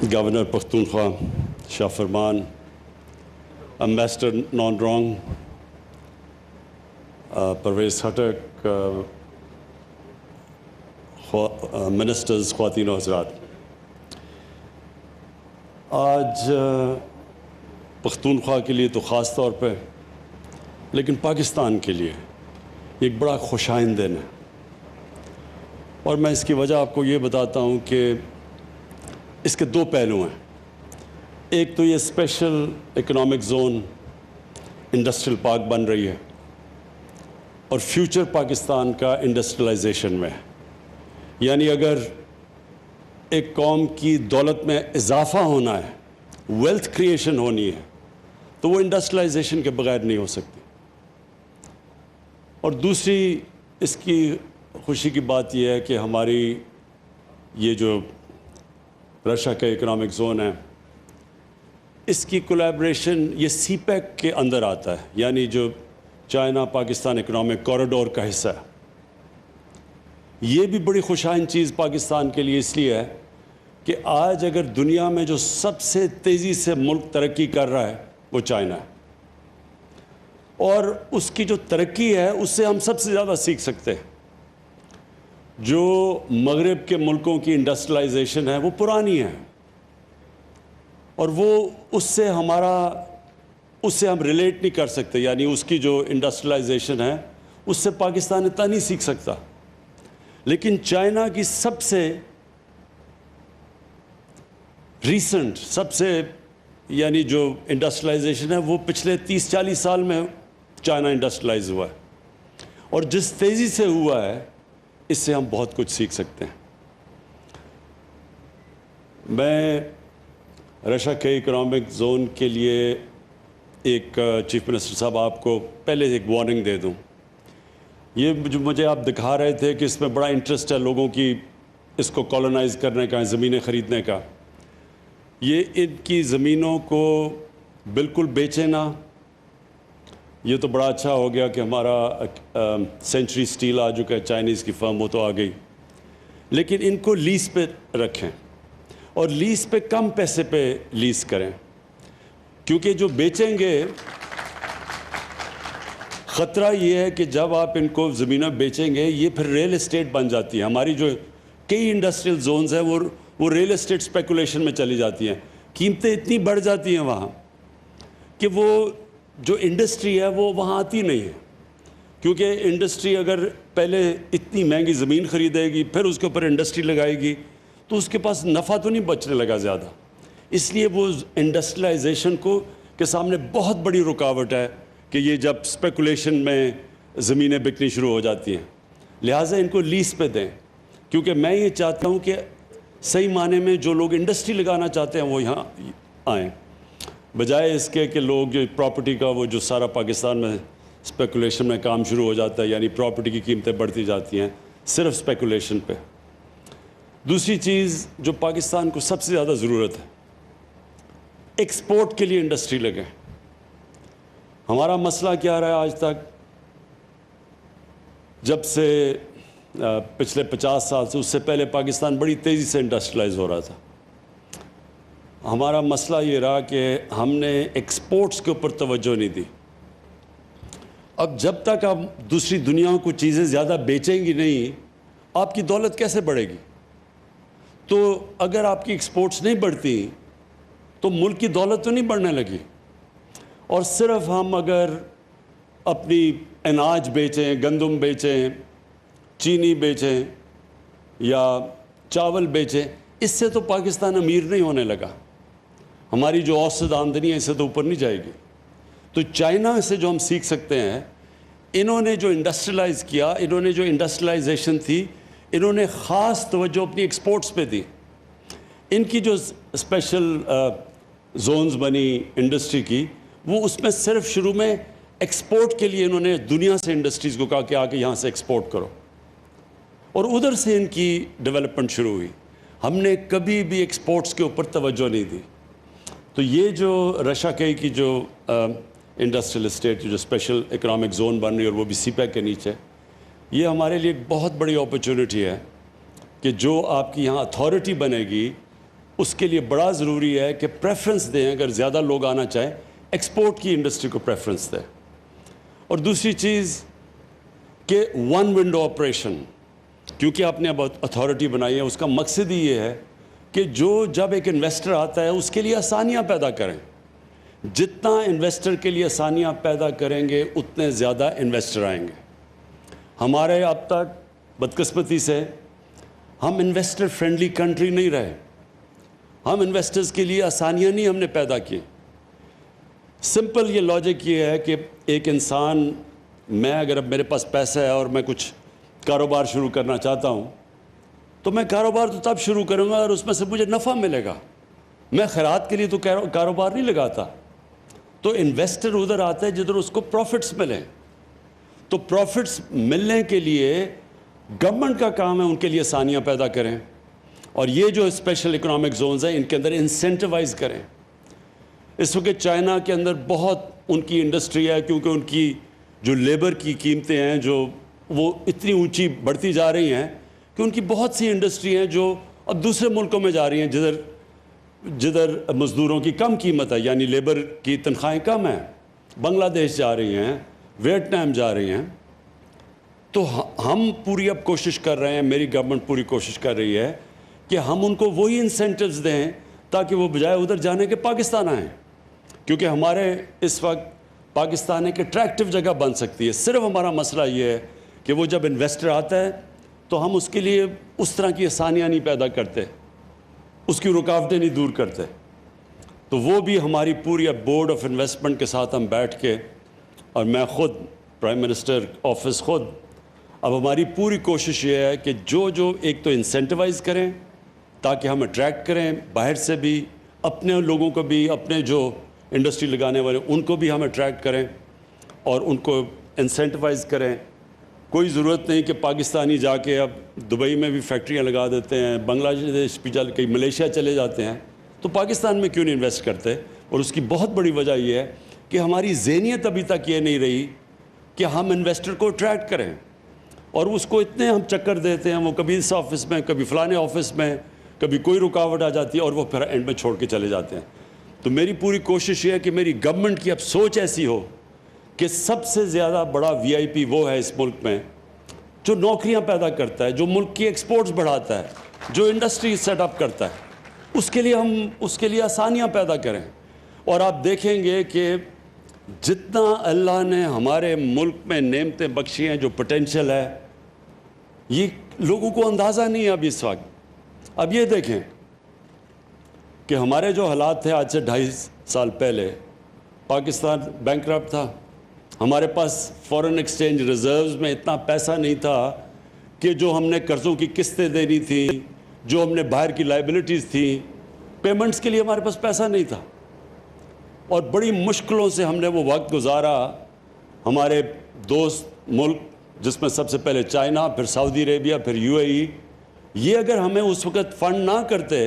Governor Pakhtunkhwa Shah Farman, ambassador نان رانگ Pervez Khattak, ministers, خواتین و حضرات، آج پختونخوا کے لیے تو خاص طور پہ لیکن پاکستان کے لیے ایک بڑا خوشائن دن ہے، اور میں اس کی وجہ آپ کو یہ بتاتا ہوں کہ اس کے دو پہلو ہیں۔ ایک تو یہ special economic zone industrial park بن رہی ہے، اور فیوچر پاکستان کا انڈسٹریلائزیشن میں ہے۔ یعنی اگر ایک قوم کی دولت میں اضافہ ہونا ہے، ویلتھ کریشن ہونی ہے، تو وہ انڈسٹریلائزیشن کے بغیر نہیں ہو سکتی۔ اور دوسری اس کی خوشی کی بات یہ ہے کہ ہماری یہ جو رشیا کا اکنامک زون ہے، اس کی کولیبریشن یہ سی پیک کے اندر آتا ہے، یعنی جو چائنا پاکستان اکنامک کوریڈور کا حصہ ہے۔ یہ بھی بڑی خوشائن چیز پاکستان کے لیے اس لیے ہے کہ آج اگر دنیا میں جو سب سے تیزی سے ملک ترقی کر رہا ہے وہ چائنا ہے، اور اس کی جو ترقی ہے اس سے ہم سب سے زیادہ سیکھ سکتے ہیں۔ جو مغرب کے ملکوں کی انڈسٹریلائزیشن ہے وہ پرانی ہے، اور وہ اس سے ہم ریلیٹ نہیں کر سکتے، یعنی اس کی جو انڈسٹریلائزیشن ہے اس سے پاکستان اتنا نہیں سیکھ سکتا۔ لیکن چائنا کی سب سے ریسنٹ، سب سے یعنی جو انڈسٹریلائزیشن ہے وہ پچھلے 30-40 سال میں چائنا انڈسٹریلائز ہوا ہے، اور جس تیزی سے ہوا ہے اس سے ہم بہت کچھ سیکھ سکتے ہیں۔ میں رشیا کے اکنامک زون کے لیے ایک چیف منسٹر صاحب آپ کو پہلے ایک وارننگ دے دوں۔ یہ جو مجھے آپ دکھا رہے تھے کہ اس میں بڑا انٹرسٹ ہے لوگوں کی، اس کو کالونائز کرنے کا، زمینیں خریدنے کا، یہ ان کی زمینوں کو بالکل بیچیں نہ۔ یہ تو بڑا اچھا ہو گیا کہ ہمارا سینچری سٹیل آ چکا ہے، چائنیز کی فرم، وہ تو آ گئی، لیکن ان کو لیز پہ رکھیں، اور لیز پہ کم پیسے پہ لیز کریں، کیونکہ جو بیچیں گے خطرہ یہ ہے کہ جب آپ ان کو زمینیں بیچیں گے یہ پھر ریل اسٹیٹ بن جاتی ہے۔ ہماری جو کئی انڈسٹریل زونز ہیں وہ ریل اسٹیٹ اسپیکولیشن میں چلی جاتی ہیں، قیمتیں اتنی بڑھ جاتی ہیں وہاں کہ وہ جو انڈسٹری ہے وہ وہاں آتی نہیں ہے، کیونکہ انڈسٹری اگر پہلے اتنی مہنگی زمین خریدے گی، پھر اس کے اوپر انڈسٹری لگائے گی، تو اس کے پاس نفع تو نہیں بچنے لگا زیادہ۔ اس لیے وہ انڈسٹریلائزیشن کے سامنے بہت بڑی رکاوٹ ہے کہ یہ جب اسپیکولیشن میں زمینیں بکنی شروع ہو جاتی ہیں، لہٰذا ان کو لیز پہ دیں، کیونکہ میں یہ چاہتا ہوں کہ صحیح معنی میں جو لوگ انڈسٹری لگانا چاہتے ہیں وہ یہاں آئیں، بجائے اس کے کہ لوگ جو پراپرٹی کا وہ جو سارا پاکستان میں اسپیکولیشن میں کام شروع ہو جاتا ہے، یعنی پراپرٹی کی قیمتیں بڑھتی جاتی ہیں صرف اسپیکولیشن پہ۔ دوسری چیز جو پاکستان کو سب سے زیادہ ضرورت ہے، ایکسپورٹ کے لیے انڈسٹری لگیں۔ ہمارا مسئلہ کیا رہا ہے آج تک؟ جب سے پچھلے 50 سال سے، اس سے پہلے پاکستان بڑی تیزی سے انڈسٹریلائز ہو رہا تھا۔ ہمارا مسئلہ یہ رہا کہ ہم نے ایکسپورٹس کے اوپر توجہ نہیں دی۔ اب جب تک آپ دوسری دنیا کو چیزیں زیادہ بیچیں گی نہیں، آپ کی دولت کیسے بڑھے گی؟ تو اگر آپ کی ایکسپورٹس نہیں بڑھتی تو ملک کی دولت تو نہیں بڑھنے لگی، اور صرف ہم اگر اپنی اناج بیچیں، گندم بیچیں، چینی بیچیں یا چاول بیچیں، اس سے تو پاکستان امیر نہیں ہونے لگا، ہماری جو اوسط آمدنی ہے اس سے تو اوپر نہیں جائے گی۔ تو چائنا سے جو ہم سیکھ سکتے ہیں، انہوں نے جو انڈسٹریلائز کیا، انہوں نے جو انڈسٹریلائزیشن تھی، انہوں نے خاص توجہ اپنی ایکسپورٹس پہ دی۔ ان کی جو اسپیشل زونز بنی انڈسٹری کی، وہ اس میں صرف شروع میں ایکسپورٹ کے لیے انہوں نے دنیا سے انڈسٹریز کو کہا کہ آ کے یہاں سے ایکسپورٹ کرو، اور ادھر سے ان کی ڈیولپمنٹ شروع ہوئی۔ ہم نے کبھی بھی ایکسپورٹس کے اوپر توجہ نہیں دی۔ تو یہ جو رشیا کی جو انڈسٹریل اسٹیٹ جو اسپیشل اکنامک زون بن رہی ہے، اور وہ بھی سی پیک کے نیچے، یہ ہمارے لیے ایک بہت بڑی اپرچونٹی ہے کہ جو آپ کی یہاں اتھارٹی بنے گی اس کے لیے بڑا ضروری ہے کہ پریفرنس دیں، اگر زیادہ لوگ آنا چاہیں ایکسپورٹ کی انڈسٹری کو پریفرنس دیں. اور دوسری چیز کہ ون ونڈو آپریشن، کیونکہ آپ نے اب اتھارٹی بنائی ہے، اس کا مقصد ہی یہ ہے کہ جب ایک انویسٹر آتا ہے اس کے لیے آسانیاں پیدا کریں. جتنا انویسٹر کے لیے آسانیاں پیدا کریں گے اتنے زیادہ انویسٹر آئیں گے. ہمارے اب تک بدقسمتی سے ہم انویسٹر فرینڈلی کنٹری نہیں رہے. ہم انویسٹرز کے لیے آسانیاں نہیں ہم نے پیدا کی. سمپل یہ لاجک یہ ہے کہ ایک انسان، میں اگر اب میرے پاس پیسہ ہے اور میں کچھ کاروبار شروع کرنا چاہتا ہوں تو میں کاروبار تو تب شروع کروں گا اور اس میں سے مجھے نفع ملے گا. میں خیرات کے لیے تو کاروبار نہیں لگاتا. تو انویسٹر ادھر آتا ہے جدھر اس کو پروفٹس ملیں. تو پروفٹس ملنے کے لیے گورنمنٹ کا کام ہے ان کے لیے آسانیاں پیدا کریں، اور یہ جو اسپیشل اکنامک زونز ہیں ان کے اندر انسینٹیوائز کریں. اس وقت چائنا کے اندر بہت ان کی انڈسٹری ہے، کیونکہ ان کی جو لیبر کی قیمتیں ہیں جو وہ اتنی اونچی بڑھتی جا رہی ہیں کہ ان کی بہت سی انڈسٹری ہیں جو اب دوسرے ملکوں میں جا رہی ہیں جدھر مزدوروں کی کم قیمت ہے، یعنی لیبر کی تنخواہیں کم ہیں. بنگلہ دیش جا رہی ہیں، ویتنام جا رہی ہیں. تو ہم پوری اب کوشش کر رہے ہیں، میری گورنمنٹ پوری کوشش کر رہی ہے کہ ہم ان کو وہی انسینٹیوز دیں تاکہ وہ بجائے ادھر جانے کے پاکستان آئیں. کیونکہ ہمارے اس وقت پاکستان ایک اٹریکٹیو جگہ بن سکتی ہے. صرف ہمارا مسئلہ یہ ہے کہ وہ جب انویسٹر آتا ہے تو ہم اس کے لیے اس طرح کی آسانیاں نہیں پیدا کرتے، اس کی رکاوٹیں نہیں دور کرتے. تو وہ بھی ہماری پوری اب بورڈ آف انویسٹمنٹ کے ساتھ ہم بیٹھ کے، اور میں خود پرائم منسٹر آفس خود، اب ہماری پوری کوشش یہ ہے کہ جو ایک تو انسینٹیوائز کریں تاکہ ہم اٹریکٹ کریں باہر سے بھی، اپنے لوگوں کو بھی، اپنے جو انڈسٹری لگانے والے ان کو بھی ہم اٹریکٹ کریں اور ان کو انسینٹیوائز کریں. کوئی ضرورت نہیں کہ پاکستانی جا کے اب دبئی میں بھی فیکٹریاں لگا دیتے ہیں، بنگلہ دیش بھی کئی ملیشیا چلے جاتے ہیں. تو پاکستان میں کیوں نہیں انویسٹ کرتے؟ اور اس کی بہت بڑی وجہ یہ ہے کہ ہماری ذہنیت ابھی تک یہ نہیں رہی کہ ہم انویسٹر کو اٹریکٹ کریں، اور اس کو اتنے ہم چکر دیتے ہیں، وہ کبھی اس آفس میں، کبھی فلانے آفس میں، کبھی کوئی رکاوٹ آ جاتی ہے اور وہ پھر اینڈ میں چھوڑ کے چلے جاتے ہیں. تو میری پوری کوشش یہ ہے کہ میری گورنمنٹ کی اب سوچ ایسی ہو کہ سب سے زیادہ بڑا وی آئی پی وہ ہے اس ملک میں جو نوکریاں پیدا کرتا ہے، جو ملک کی ایکسپورٹس بڑھاتا ہے، جو انڈسٹری سیٹ اپ کرتا ہے. اس کے لیے ہم اس کے لیے آسانیاں پیدا کریں. اور آپ دیکھیں گے کہ جتنا اللہ نے ہمارے ملک میں نعمتیں بخشی ہیں، جو پوٹینشیل ہے، یہ لوگوں کو اندازہ نہیں ہے اب اس وقت. اب یہ دیکھیں کہ ہمارے جو حالات تھے آج سے 2.5 سال پہلے، پاکستان بینکرپٹ تھا. ہمارے پاس فارن ایکسچینج ریزروز میں اتنا پیسہ نہیں تھا کہ جو ہم نے قرضوں کی قسطیں دینی تھیں، جو ہم نے باہر کی لائبلٹیز تھیں، پیمنٹس کے لیے ہمارے پاس پیسہ نہیں تھا. اور بڑی مشکلوں سے ہم نے وہ وقت گزارا. ہمارے دوست ملک، جس میں سب سے پہلے چائنا، پھر سعودی عربیہ، پھر UAE، یہ اگر ہمیں اس وقت فنڈ نہ کرتے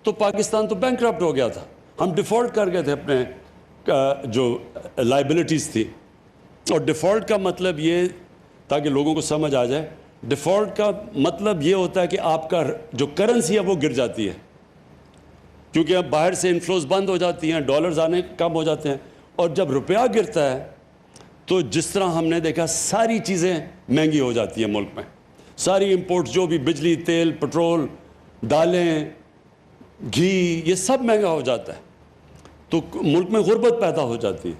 تو پاکستان تو بینکرپٹ ہو گیا تھا. ہم ڈیفالٹ کر گئے تھے اپنے جو لائبلٹیز تھی. اور ڈیفالٹ کا مطلب یہ، تاکہ لوگوں کو سمجھ آ جائے، ڈیفالٹ کا مطلب یہ ہوتا ہے کہ آپ کا جو کرنسی ہے وہ گر جاتی ہے، کیونکہ اب باہر سے انفلوز بند ہو جاتی ہیں، ڈالرز آنے کم ہو جاتے ہیں. اور جب روپیہ گرتا ہے تو جس طرح ہم نے دیکھا ساری چیزیں مہنگی ہو جاتی ہیں ملک میں. ساری امپورٹس، جو بھی بجلی، تیل، پٹرول، دالیں، گھی، یہ سب مہنگا ہو جاتا ہے. تو ملک میں غربت پیدا ہو جاتی ہے.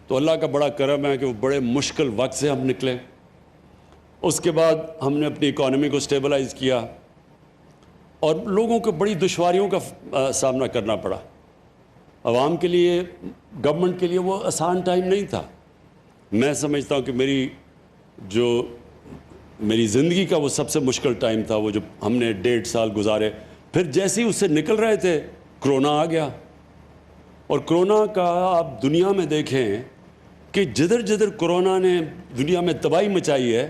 تو اللہ کا بڑا کرم ہے کہ وہ بڑے مشکل وقت سے ہم نکلے. اس کے بعد ہم نے اپنی اکانومی کو سٹیبلائز کیا اور لوگوں کو بڑی دشواریوں کا سامنا کرنا پڑا. عوام کے لیے، گورنمنٹ کے لیے وہ آسان ٹائم نہیں تھا. میں سمجھتا ہوں کہ میری زندگی کا وہ سب سے مشکل ٹائم تھا، وہ جو ہم نے 1.5 سال گزارے. پھر جیسے ہی اس سے نکل رہے تھے کرونا آ گیا. اور کرونا کا آپ دنیا میں دیکھیں کہ جدھر کرونا نے دنیا میں تباہی مچائی ہے،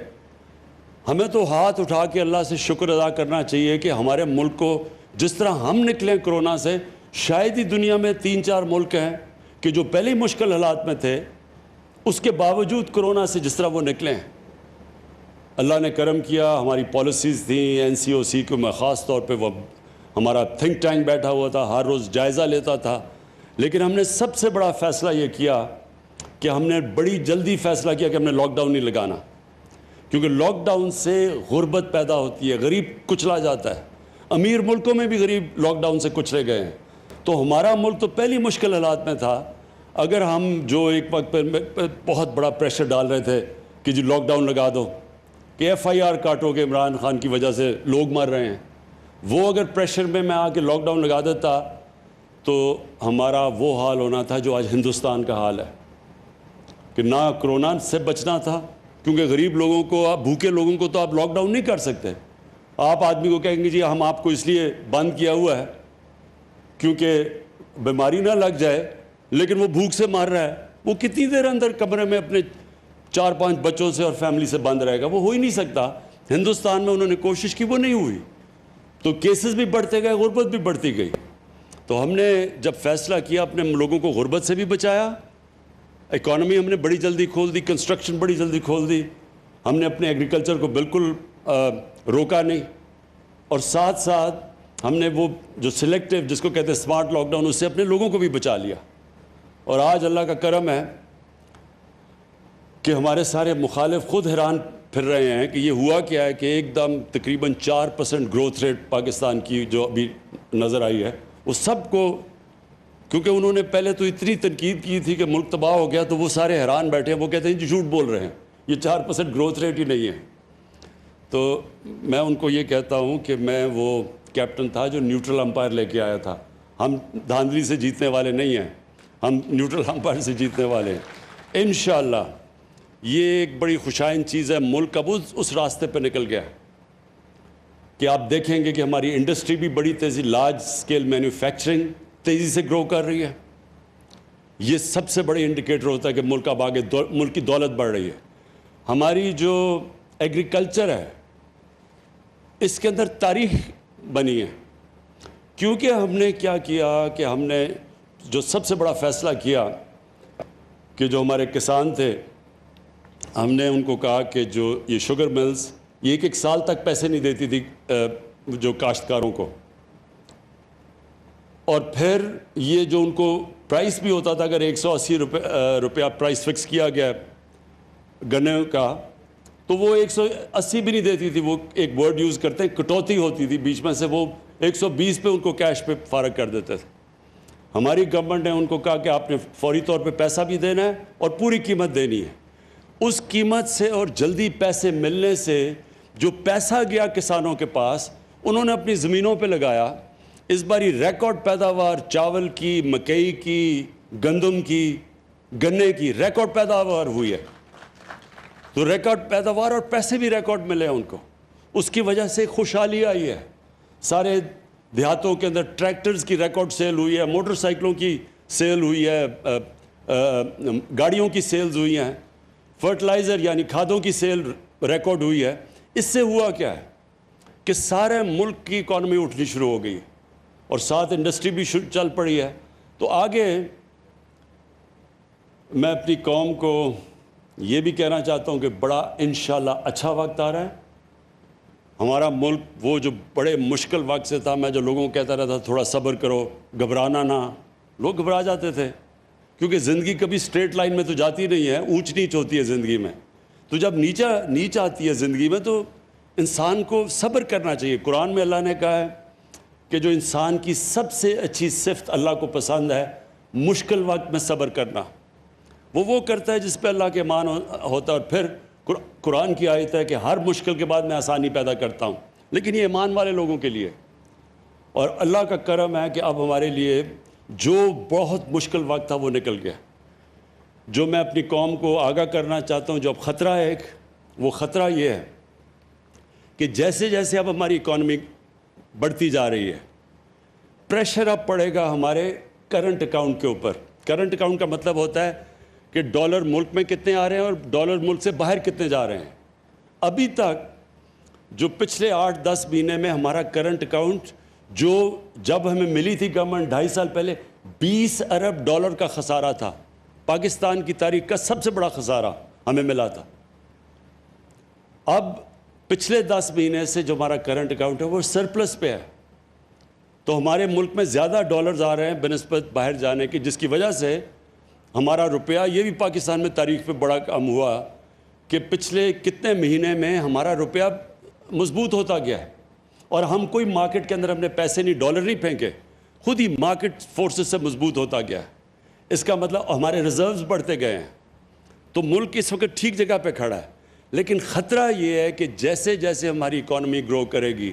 ہمیں تو ہاتھ اٹھا کے اللہ سے شکر ادا کرنا چاہیے کہ ہمارے ملک کو جس طرح ہم نکلیں کرونا سے، شاید ہی دنیا میں 3-4 ملک ہیں کہ جو پہلے ہی مشکل حالات میں تھے، اس کے باوجود کرونا سے جس طرح وہ نکلیں. اللہ نے کرم کیا. ہماری پالیسیز تھیں NCOC کو، میں خاص طور پہ وہ ہمارا تھنک ٹینک بیٹھا ہوا تھا، ہر روز جائزہ لیتا تھا، لیکن ہم نے سب سے بڑا فیصلہ یہ کیا کہ ہم نے بڑی جلدی فیصلہ کیا کہ ہم نے لاک ڈاؤن نہیں لگانا، کیونکہ لاک ڈاؤن سے غربت پیدا ہوتی ہے، غریب کچلا جاتا ہے، امیر ملکوں میں بھی غریب لاک ڈاؤن سے کچلے گئے ہیں، تو ہمارا ملک تو پہلی مشکل حالات میں تھا۔ اگر ہم جو ایک وقت پہ بہت بڑا پریشر ڈال رہے تھے کہ جی لاک ڈاؤن لگا دو، کہ ایف آئی آر کاٹو کہ عمران خان کی وجہ سے لوگ مر رہے ہیں، وہ اگر پریشر میں آ کے لاک ڈاؤن لگا دیتا تو ہمارا وہ حال ہونا تھا جو آج ہندوستان کا حال ہے، کہ نہ کرونا سے بچنا تھا، کیونکہ غریب لوگوں کو، آپ بھوکے لوگوں کو تو آپ لاک ڈاؤن نہیں کر سکتے۔ آپ آدمی کو کہیں گے جی ہم آپ کو اس لیے بند کیا ہوا ہے کیونکہ بیماری نہ لگ جائے، لیکن وہ بھوک سے مر رہا ہے، وہ کتنی دیر اندر کمرے میں اپنے 4-5 بچوں سے اور فیملی سے بند رہے گا؟ وہ ہو ہی نہیں سکتا۔ ہندوستان میں انہوں نے کوشش کی، وہ نہیں ہوئی، تو کیسز بھی بڑھتے گئے، غربت بھی بڑھتی گئی۔ تو ہم نے جب فیصلہ کیا، اپنے لوگوں کو غربت سے بھی بچایا، اکانومی ہم نے بڑی جلدی کھول دی، کنسٹرکشن بڑی جلدی کھول دی، ہم نے اپنے ایگریکلچر کو بالکل روکا نہیں، اور ساتھ ساتھ ہم نے وہ جو سلیکٹیو جس کو کہتے ہیں سمارٹ لاک ڈاؤن، اس سے اپنے لوگوں کو بھی بچا لیا۔ اور آج اللہ کا کرم ہے کہ ہمارے سارے مخالف خود حیران پھر رہے ہیں کہ یہ ہوا کیا ہے کہ ایک دم تقریباً 4% گروتھ ریٹ پاکستان کی جو ابھی نظر آئی ہے، وہ سب کو، کیونکہ انہوں نے پہلے تو اتنی تنقید کی تھی کہ ملک تباہ ہو گیا، تو وہ سارے حیران بیٹھے ہیں، وہ کہتے ہیں جی جھوٹ بول رہے ہیں، یہ 4% گروتھ ریٹ ہی نہیں ہے۔ تو میں ان کو یہ کہتا ہوں کہ میں وہ کیپٹن تھا جو نیوٹرل امپائر لے کے آیا تھا، ہم دھاندلی سے جیتنے والے نہیں ہیں، ہم نیوٹرل امپائر سے جیتنے والے ہیں انشاءاللہ۔ یہ ایک بڑی خوشائن چیز ہے، ملک اب اس راستے پہ نکل گیا ہے کہ آپ دیکھیں گے کہ ہماری انڈسٹری بھی بڑی تیزی، لارج سکیل مینوفیکچرنگ تیزی سے گرو کر رہی ہے۔ یہ سب سے بڑی انڈیکیٹر ہوتا ہے کہ ملک اب آگے، ملک کی دولت بڑھ رہی ہے۔ ہماری جو ایگریکلچر ہے اس کے اندر تاریخ بنی ہے، کیونکہ ہم نے کیا کیا کہ ہم نے جو سب سے بڑا فیصلہ کیا کہ جو ہمارے کسان تھے، ہم نے ان کو کہا کہ جو یہ شوگر ملز یہ ایک سال تک پیسے نہیں دیتی تھی جو کاشتکاروں کو، اور پھر یہ جو ان کو پرائس بھی ہوتا تھا، اگر 180 روپیہ پرائس فکس کیا گیا گنے کا، تو وہ 180 بھی نہیں دیتی تھی، وہ ایک ورڈ یوز کرتے ہیں کٹوتی ہوتی تھی بیچ میں سے، وہ 120 پہ ان کو کیش پہ فارغ کر دیتے تھے۔ ہماری گورنمنٹ نے ان کو کہا کہ آپ نے فوری طور پہ پیسہ بھی دینا ہے اور پوری قیمت دینی ہے۔ اس قیمت سے اور جلدی پیسے ملنے سے جو پیسہ گیا کسانوں کے پاس، انہوں نے اپنی زمینوں پہ لگایا۔ اس باری ریکارڈ پیداوار چاول کی، مکئی کی، گندم کی، گنے کی ریکارڈ پیداوار ہوئی ہے، تو ریکارڈ پیداوار اور پیسے بھی ریکارڈ ملے ہیں ان کو، اس کی وجہ سے خوشحالی آئی ہے۔ سارے دیہاتوں کے اندر ٹریکٹرز کی ریکارڈ سیل ہوئی ہے، موٹر سائیکلوں کی سیل ہوئی ہے، گاڑیوں کی سیلز ہوئی ہیں، فرٹیلائزر یعنی کھادوں کی سیل ریکارڈ ہوئی ہے۔ اس سے ہوا کیا ہے کہ سارے ملک کی اکانومی اٹھنی شروع ہو گئی ہے اور ساتھ انڈسٹری بھی چل پڑی ہے۔ تو آگے میں اپنی قوم کو یہ بھی کہنا چاہتا ہوں کہ بڑا انشاءاللہ اچھا وقت آ رہا ہے۔ ہمارا ملک وہ جو بڑے مشکل وقت سے تھا، میں جو لوگوں کو کہتا رہتا تھوڑا صبر کرو، گھبرانا نہ، لوگ گھبرا جاتے تھے، کیونکہ زندگی کبھی سٹریٹ لائن میں تو جاتی نہیں ہے، اونچ نیچ ہوتی ہے زندگی میں۔ تو جب نیچ آتی ہے زندگی میں تو انسان کو صبر کرنا چاہیے۔ قرآن میں اللہ نے کہا ہے کہ جو انسان کی سب سے اچھی صفت اللہ کو پسند ہے مشکل وقت میں صبر کرنا، وہ کرتا ہے جس پہ اللہ کے ایمان ہوتا ہے۔ اور پھر قرآن کی آیت ہے کہ ہر مشکل کے بعد میں آسانی پیدا کرتا ہوں، لیکن یہ ایمان والے لوگوں کے لیے۔ اور اللہ کا کرم ہے کہ اب ہمارے لیے جو بہت مشکل وقت تھا وہ نکل گیا۔ جو میں اپنی قوم کو آگاہ کرنا چاہتا ہوں، جو اب خطرہ ہے ایک، وہ خطرہ یہ ہے کہ جیسے جیسے اب ہماری اکانومی بڑھتی جا رہی ہے، پریشر اب پڑے گا ہمارے کرنٹ اکاؤنٹ کے اوپر۔ کرنٹ اکاؤنٹ کا مطلب ہوتا ہے کہ ڈالر ملک میں کتنے آ رہے ہیں اور ڈالر ملک سے باہر کتنے جا رہے ہیں۔ ابھی تک جو پچھلے 8-10 مہینے میں ہمارا کرنٹ اکاؤنٹ، جو جب ہمیں ملی تھی گورنمنٹ 2.5 سال پہلے، 20 ارب ڈالر کا خسارہ تھا۔ پاکستان کی تاریخ کا سب سے بڑا خسارہ ہمیں ملا تھا۔ اب پچھلے 10 مہینے سے جو ہمارا کرنٹ اکاؤنٹ ہے وہ سرپلس پہ ہے، تو ہمارے ملک میں زیادہ ڈالرز آ رہے ہیں بنسبت باہر جانے کی، جس کی وجہ سے ہمارا روپیہ، یہ بھی پاکستان میں تاریخ پہ بڑا کم ہوا کہ پچھلے کتنے مہینے میں ہمارا روپیہ مضبوط ہوتا گیا ہے، اور ہم کوئی مارکیٹ کے اندر اپنے پیسے نہیں، ڈالر نہیں پھینکے، خود ہی مارکیٹ فورسز سے مضبوط ہوتا گیا ہے۔ اس کا مطلب ہمارے ریزروز بڑھتے گئے ہیں، تو ملک اس وقت ٹھیک جگہ پہ کھڑا ہے۔ لیکن خطرہ یہ ہے کہ جیسے جیسے ہماری اکانومی گرو کرے گی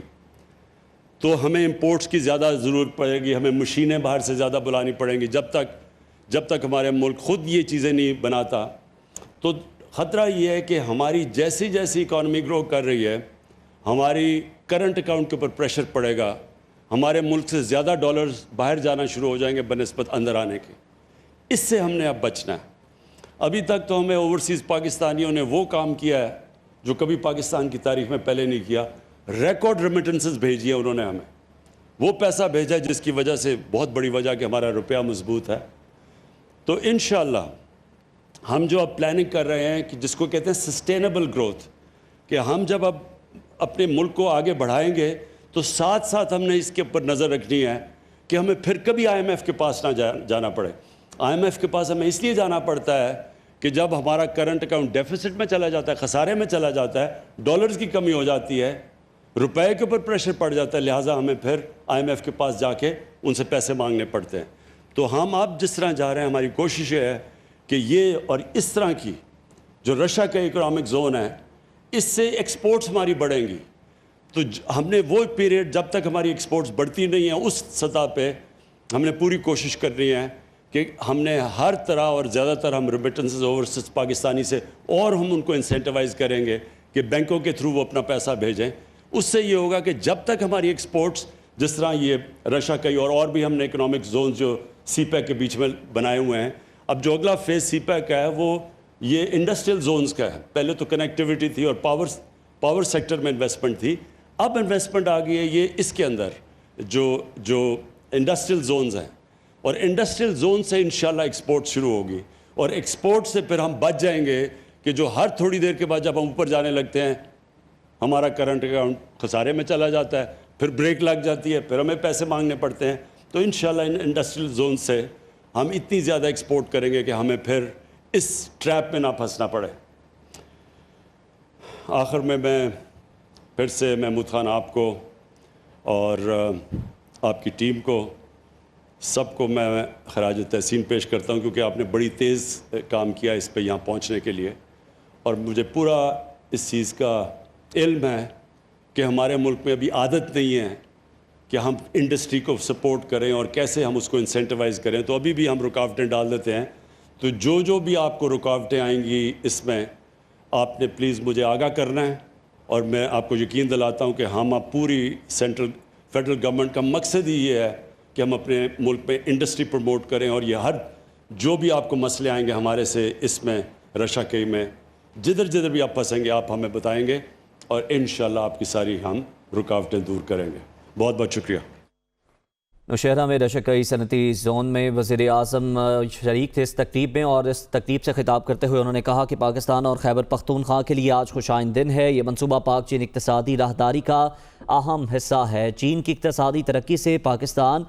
تو ہمیں امپورٹس کی زیادہ ضرورت پڑے گی، ہمیں مشینیں باہر سے زیادہ بلانی پڑیں گی۔ جب تک ہمارے ملک خود یہ چیزیں نہیں بناتا، تو خطرہ یہ ہے کہ ہماری جیسی جیسی اکانومی گرو کر رہی ہے، ہماری کرنٹ اکاؤنٹ کے اوپر پریشر پڑے گا، ہمارے ملک سے زیادہ ڈالرز باہر جانا شروع ہو جائیں گے بنسبت اندر آنے کے۔ اس سے ہم نے اب بچنا ہے۔ ابھی تک تو ہمیں اوورسیز پاکستانیوں نے وہ کام کیا ہے جو کبھی پاکستان کی تاریخ میں پہلے نہیں کیا، ریکارڈ ریمیٹنسز بھیجی ہیں انہوں نے ہمیں، وہ پیسہ بھیجا جس کی وجہ سے بہت بڑی وجہ کہ ہمارا روپیہ مضبوط ہے۔ تو انشاءاللہ ہم جو اب پلاننگ کر رہے ہیں کہ جس کو کہتے ہیں سسٹینیبل گروتھ، کہ ہم جب اب اپنے ملک کو آگے بڑھائیں گے تو ساتھ ساتھ ہم نے اس کے اوپر نظر رکھنی ہے کہ ہمیں پھر کبھی آئی ایم ایف کے پاس نہ جانا پڑے۔ آئی ایم ایف کے پاس ہمیں اس لیے جانا پڑتا ہے کہ جب ہمارا کرنٹ اکاؤنٹ ڈیفیسٹ میں چلا جاتا ہے، خسارے میں چلا جاتا ہے، ڈالرز کی کمی ہو جاتی ہے، روپے کے اوپر پریشر پڑ جاتا ہے، لہٰذا ہمیں پھر آئی ایم ایف کے پاس جا کے ان سے پیسے مانگنے پڑتے ہیں۔ تو ہم اب جس طرح جا رہے ہیں، ہماری کوشش یہ ہے کہ یہ اور اس طرح کی جو رشیا کا اکنامک زون ہے، اس سے ایکسپورٹس ہماری بڑھیں گی۔ تو ہم نے وہ پیریڈ جب تک ہماری ایکسپورٹس بڑھتی نہیں ہیں، اس سطح پہ ہم نے پوری کوشش کرنی ہے کہ ہم نے ہر طرح اور زیادہ تر ہم ریمیٹنسز اوورسیز پاکستانی سے، اور ہم ان کو انسینٹیوائز کریں گے کہ بینکوں کے تھرو وہ اپنا پیسہ بھیجیں۔ اس سے یہ ہوگا کہ جب تک ہماری ایکسپورٹس، جس طرح یہ رشیا کا اور بھی ہم نے اکنامک زونز جو سی پیک کے بیچ میں بنائے ہوئے ہیں، اب جو اگلا فیز سی پیک کا ہے وہ یہ انڈسٹریل زونز کا ہے۔ پہلے تو کنیکٹیوٹی تھی اور پاور سیکٹر میں انویسٹمنٹ تھی، اب انویسٹمنٹ آ گئی ہے یہ اس کے اندر جو انڈسٹریل زونز ہیں، اور انڈسٹریل زون سے انشاءاللہ ایکسپورٹ شروع ہوگی، اور ایکسپورٹ سے پھر ہم بچ جائیں گے کہ جو ہر تھوڑی دیر کے بعد جب ہم اوپر جانے لگتے ہیں ہمارا کرنٹ اکاؤنٹ خسارے میں چلا جاتا ہے، پھر بریک لگ جاتی ہے، پھر ہمیں پیسے مانگنے پڑتے ہیں۔ تو انشاءاللہ ان انڈسٹریل زون سے ہم اتنی زیادہ ایکسپورٹ کریں گے کہ ہمیں پھر اس ٹریپ میں نہ پھنسنا پڑے۔ آخر میں پھر سے محمود خان آپ کو اور آپ کی ٹیم کو، سب کو میں خراج تحسین پیش کرتا ہوں، کیونکہ آپ نے بڑی تیز کام کیا اس پہ یہاں پہنچنے کے لیے، اور مجھے پورا اس چیز کا علم ہے کہ ہمارے ملک میں ابھی عادت نہیں ہے کہ ہم انڈسٹری کو سپورٹ کریں اور کیسے ہم اس کو انسینٹیوائز کریں، تو ابھی بھی ہم رکاوٹیں ڈال دیتے ہیں۔ تو جو بھی آپ کو رکاوٹیں آئیں گی اس میں، آپ نے پلیز مجھے آگاہ کرنا ہے، اور میں آپ کو یقین دلاتا ہوں کہ ہم اب پوری فیڈرل گورنمنٹ کا مقصد ہی یہ ہے کہ ہم اپنے ملک میں انڈسٹری پروموٹ کریں، اور یہ جو بھی آپ کو مسئلے آئیں گے ہمارے سے اس میں رشیا کے میں، جدھر بھی آپ پھنسیں گے آپ ہمیں بتائیں گے، اور انشاءاللہ آپ کی ساری ہم رکاوٹیں دور کریں گے۔ بہت بہت شکریہ۔ نوشہرہ میں رشکائی صنعتی زون میں وزیر اعظم شریک تھے اس تقریب میں، اور اس تقریب سے خطاب کرتے ہوئے انہوں نے کہا کہ پاکستان اور خیبر پختونخوا کے لیے آج خوش آئند دن ہے۔ یہ منصوبہ پاک چین اقتصادی راہداری کا اہم حصہ ہے۔ چین کی اقتصادی ترقی سے پاکستان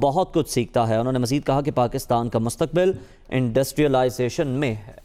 بہت کچھ سیکھتا ہے۔ انہوں نے مزید کہا کہ پاکستان کا مستقبل انڈسٹریلائزیشن میں ہے۔